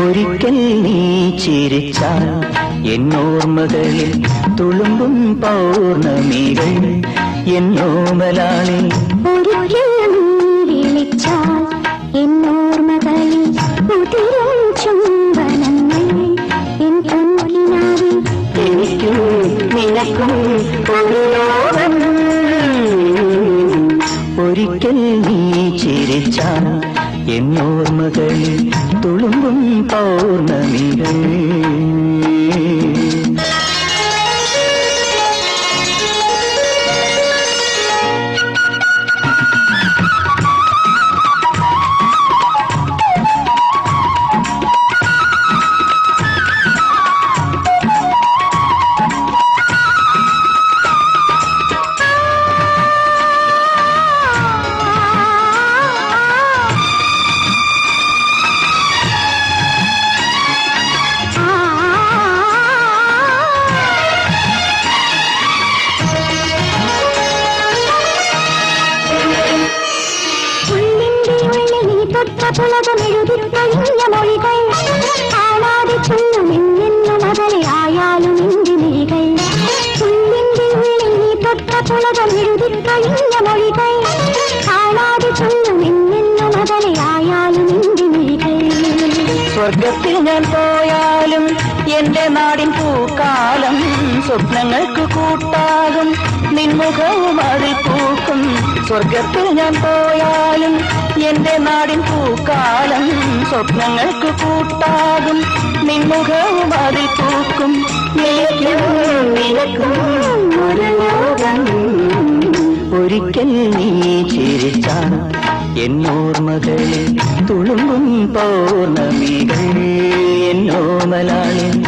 ഒരിക്കൽ നീ ചിരിച്ചാൽ എന്നോർമ്മകളിൽ തുളുമ്പും പൗർണമികൾ എന്നോമലാളിൽ. ഒരിക്കൽ നീ വിളിച്ചാൽ എന്നോർമ്മകളിൽ ഉതിരും ചുംബനങ്ങൾ എൻ പൊൻകിനാവിൽ. എനിക്കും നിനക്കും ഒരു ലോകം. ഒരിക്കൽ നീ ചിരിച്ചാൽ എന്നോർമ്മകളിൽ തുളുമ്പും പൗർണമികൾ. പുളകമെഴുതിക്കഴിഞ്ഞ മൊഴികൾ കാണാതെ ചൊല്ലുമെന്നു മകളെയായാലും നിന്റെ മിഴികൾ. ഉള്ളിന്റെ ഉള്ളിൽ നീ തൊട്ട പുളകമെഴുതിക്കഴിഞ്ഞ മൊഴികൾ കാണാതെ ചൊല്ലുമെന്നു മകളെയായാലും നിന്റെ മിഴികൾ. സ്വർഗത്തിൽ ഞാൻ പോയാലും എന്റെ നാടിൻ പൂക്കാലം സ്വപ്നങ്ങൾക്ക് കൂട്ടാകും നിൻമുഖവും അതിൽ പൂക്കും. സ്വർഗത്തിൽ ഞാൻ പോയാലും എന്റെ നാടിൻ പൂക്കാലം സ്വപ്നങ്ങൾക്ക് കൂട്ടാകും നിൻമുഖവും അതിൽ പൂക്കും. ഒരിക്കൽ നീ ചിരിച്ചാൽ എന്നോർമ്മകളിൽ തുളുമ്പും പൗർണമികൾ എന്നോമലാളിൽ.